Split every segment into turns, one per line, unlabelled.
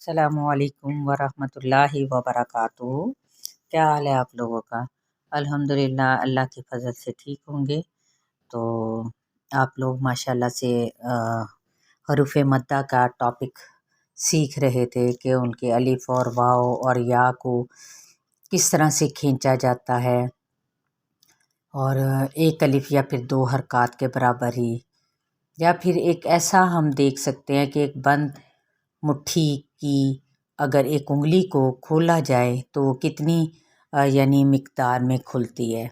السلام علیکم ورحمۃ اللہ وبرکاتہ۔ کیا حال ہے آپ لوگوں کا؟ الحمدللہ اللہ کے فضل سے ٹھیک ہوں گے۔ تو آپ لوگ ماشاءاللہ سے حروف مدہ کا ٹاپک سیکھ رہے تھے کہ ان کے الف اور واو اور یا کو کس طرح سے کھینچا جاتا ہے، اور ایک الف یا پھر دو حرکات کے برابر ہی، یا پھر ایک ایسا ہم دیکھ سکتے ہیں کہ ایک بند مٹھی کی اگر ایک انگلی کو کھولا جائے تو کتنی یعنی مقدار میں کھلتی ہے،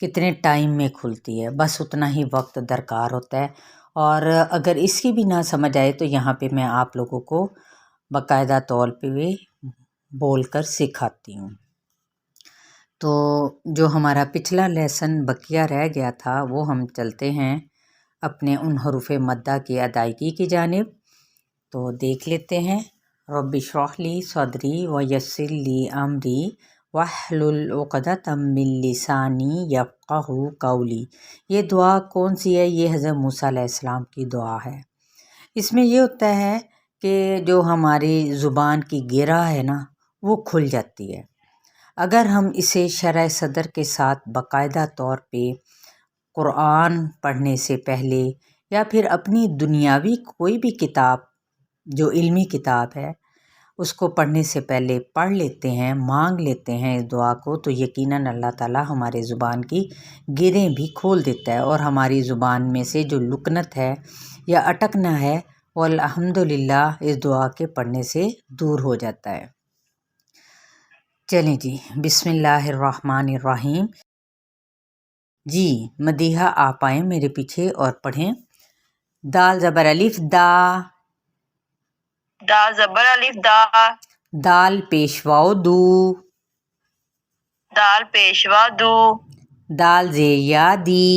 کتنے ٹائم میں کھلتی ہے، بس اتنا ہی وقت درکار ہوتا ہے۔ اور اگر اس کی بھی نہ سمجھ آئے تو یہاں پہ میں آپ لوگوں کو باقاعدہ طور پہ بول کر سکھاتی ہوں۔ تو جو ہمارا پچھلا لیسن بقیہ رہ گیا تھا وہ ہم چلتے ہیں اپنے ان حروف مدہ کی ادائیگی کی جانب، تو دیکھ لیتے ہیں۔ رب اشرح لی صدری ویسر لی امری واحلل عقدۃ من لسانی یفقہوا قولی۔ یہ دعا کون سی ہے؟ یہ حضرت موسیٰ علیہ السلام کی دعا ہے۔ اس میں یہ ہوتا ہے کہ جو ہماری زبان کی گرہ ہے نا وہ کھل جاتی ہے۔ اگر ہم اسے شرح صدر کے ساتھ باقاعدہ طور پہ قرآن پڑھنے سے پہلے یا پھر اپنی دنیاوی کوئی بھی کتاب جو علمی کتاب ہے اس کو پڑھنے سے پہلے پڑھ لیتے ہیں، مانگ لیتے ہیں اس دعا کو، تو یقیناً اللہ تعالیٰ ہمارے زبان کی گرہیں بھی کھول دیتا ہے، اور ہماری زبان میں سے جو لکنت ہے یا اٹکنا ہے وہ الحمدللہ اس دعا کے پڑھنے سے دور ہو جاتا ہے۔ چلیں جی، بسم اللہ الرحمن الرحیم۔ جی مدیحہ آپ آئیں میرے پیچھے اور پڑھیں۔ دال زبر الف دا،
دا زبر الف دا،
دال پیشواؤ دو،
دال پیشوا دو،
دال زیر یا دی،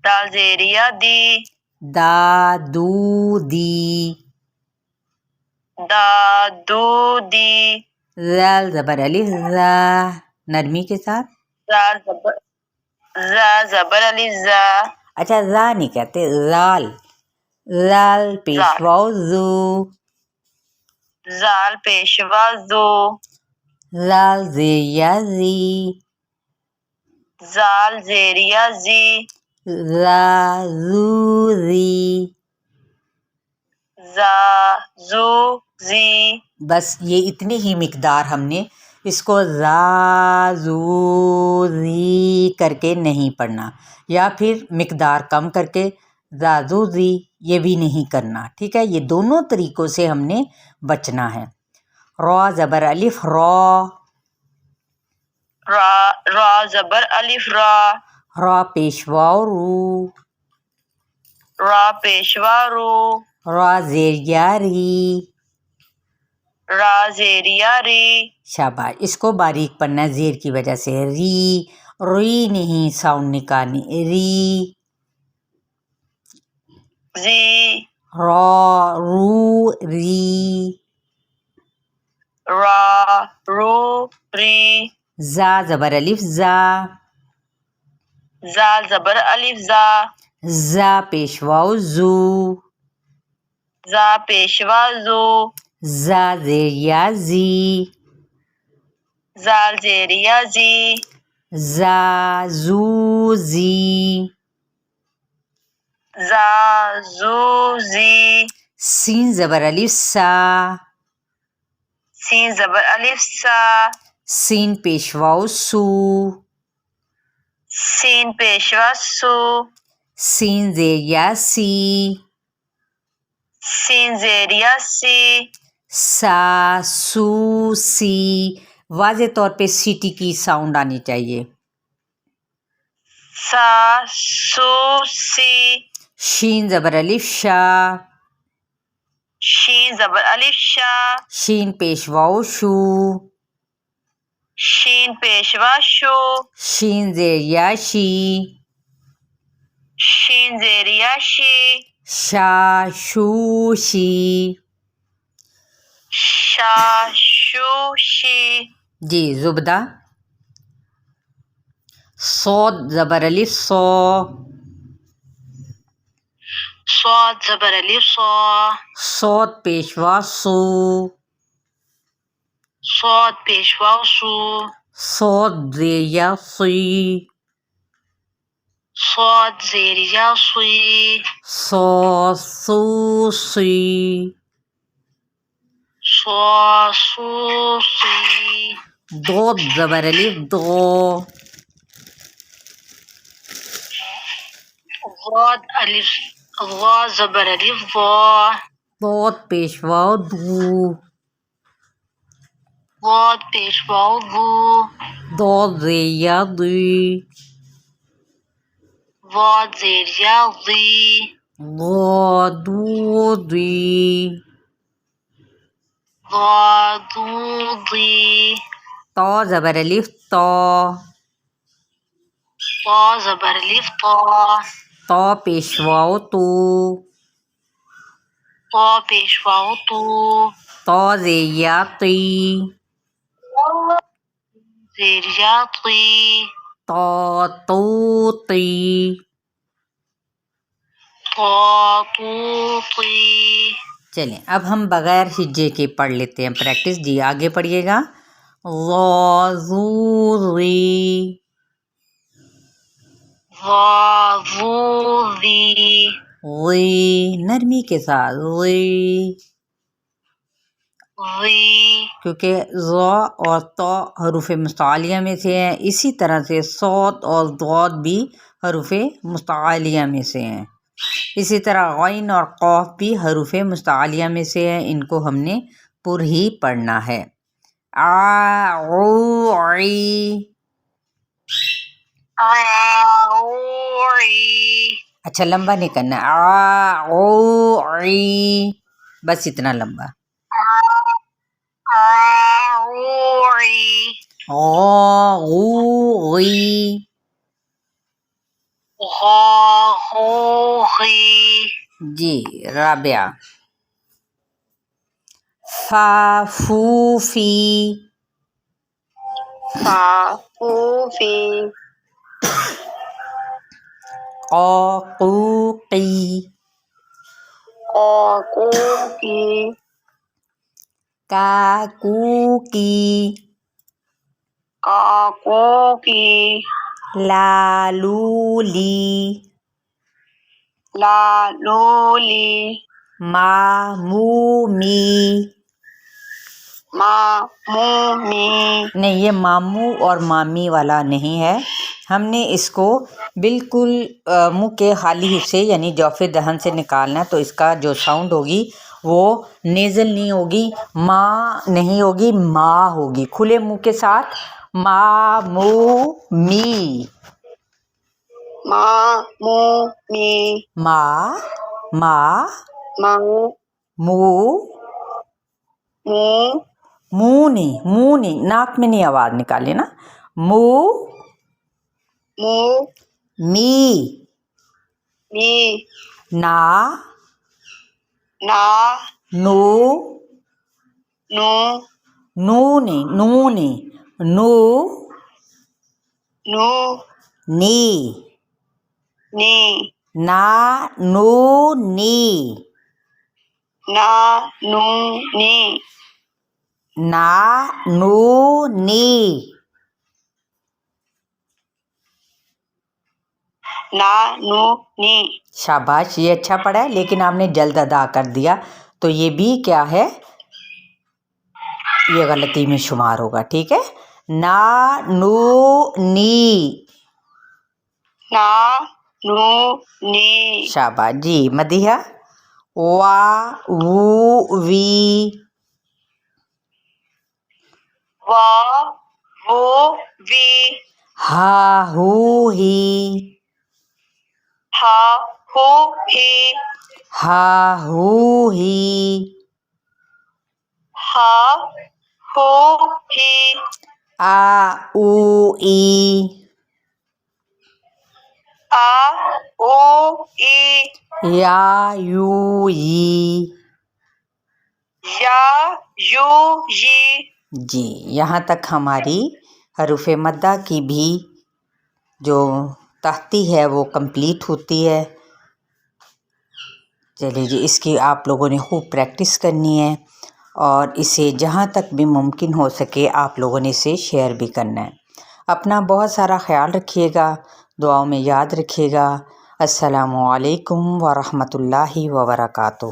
دال زیریا دی،
دا دو دی،
دا دو دی،
زال زبر الف زا، نرمی کے ساتھ۔
زا زبر الف زا،
اچھا زا نہیں کہتے، زال، زال پیشواؤ زو،
زال پیشوا زو،
زال زیر یا زی،
زال زیریا زی،
زا زو زی۔
زا زو زی۔
بس یہ اتنی ہی مقدار ہم نے اس کو زا زو زی کر کے نہیں پڑھنا، یا پھر مقدار کم کر کے زا زو زی یہ بھی نہیں کرنا، ٹھیک ہے؟ یہ دونوں طریقوں سے ہم نے بچنا ہے۔ را زبر الف را،
را زبر الف را،
را پیشواؤ رو،
را پیشوا رو،
را زیر یا ری،
را زیریا ری۔
شاباش، اس کو باریک پڑھنا ہے زیر کی وجہ سے، ری نہیں ساؤنڈ نکالنی، ری،
زی،
را رو ری،
را رو ری،
زا زبر الف زا،
زال زبر الف زا،
زا پیشواؤ زو،
زا پیشوا زو،
زا زیر یا زی،
زال زیریا زی،
زا زو زی،
زا زو زی،
سین زبر الف سا،
سین زبر الف سا،
سین پیشواؤ سو،
سین پیشوا سو،
سین زیر یا سی،
سین زیریا سی،
سا سو سی، واضح طور پہ سیٹی کی ساؤنڈ آنی چاہیے۔
سا سو سی،
شین زبر الف شا،
شین زبر الف شا،
شین پیشواؤ شو،
شین پیشوا شو،
شین زیر یا شی،
شین زیریا شی،
شا شو شی،
شا شو شی۔
جی زبدہ، صاد زبر الف صو،
صاد زبر الف صا.
صاد پیشوا سو.
صاد پیشوا سو.
صاد زیا سی.
صاد زیر یا سی.
صاد سو سی.
صا سو سی.
ضاد زبر الف ضا.
ضاد الف ضا زبر الف ضا.
ضاد پیشوا دو.
ضاد پیشوا ضو.
ضاد زیا ضی.
ضاد زیر یا ضی.
ضادو ضی.
ضادو ضی.
طا زبر الف طا.
طا زبر الف طا.
طا پیشوا تو.
طا پیشوا تو.
طا زیا تی.
زیر یا طی.
طا تو تی.
طا تو طی.
چلیں اب ہم بغیر ہجے کے پڑھ لیتے ہیں پریکٹس. جی آگے پڑھیے گا. ضا ذو ذی.
ضا ذو ذی.
ذی نرمی کے ساتھ ذی،
ذی.
کیونکہ ضا اور طا حروف مستعلیہ میں سے ہیں، اسی طرح سے صاد اور ضاد بھی حروف مستعلیہ میں سے ہیں، اسی طرح غین اور قاف بھی حروف مستعلیہ میں سے ہیں. ان کو ہم نے پر ہی پڑھنا ہے. آ عو عی.
عوعی.
اچھا لمبا نہیں کرنا. آ عو عی، بس اتنا لمبا.
عوعی.
غا غو غی.
غا غو غی.
جی رابعہ. فا فو فی.
فا فو فی.
قا قو قی.
قا قو کی.
کا کو کی.
کا کو کی.
لا لو لی.
لا لو لی.
ما مو می.
ما مو می.
نہیں یہ ماموں اور مامی والا نہیں ہے، ہم نے اس کو بالکل منہ کے خالی حصے یعنی جوف دہن سے نکالنا ہے، تو اس کا جو ساؤنڈ ہوگی وہ نیزل نہیں ہوگی، ماں نہیں ہوگی، ماں ہوگی. کھلے منہ کے ساتھ ما مو می.
ما مو می.
ما ما
ما
مو.
مو.
منہ نہیں ناک میں نہیں آواز نکالے نا. مو
مو
می.
می.
نا
نا
نو.
نو.
نہیں نو
نو
نی.
نی.
نا نو نی.
نا نو نی.
نا نو نی.
نا نو نی.
شاباش یہ اچھا پڑھا ہے، لیکن آپ نے جلد ادا کر دیا تو یہ بھی کیا ہے، یہ غلطی میں شمار ہوگا. ٹھیک ہے. نا نو نی.
نا نو نی.
شاباش. جی مدیحہ. وا وو وی.
وا وو وی.
ہا ہو ہی.
ہا ہو ہی.
ہا ہو ہی.
ہا ہو ہی.
آ او ای.
آ او ای.
یا یو ی.
یا یو یی.
جی یہاں تک ہماری حروف مدہ کی بھی جو تحتی ہے وہ کمپلیٹ ہوتی ہے. چلیے جی، اس کی آپ لوگوں نے خوب پریکٹس کرنی ہے، اور اسے جہاں تک بھی ممکن ہو سکے آپ لوگوں نے اسے شیئر بھی کرنا ہے۔ اپنا بہت سارا خیال رکھیے گا، دعاؤں میں یاد رکھیے گا۔ السلام علیکم ورحمۃ اللہ وبرکاتہ۔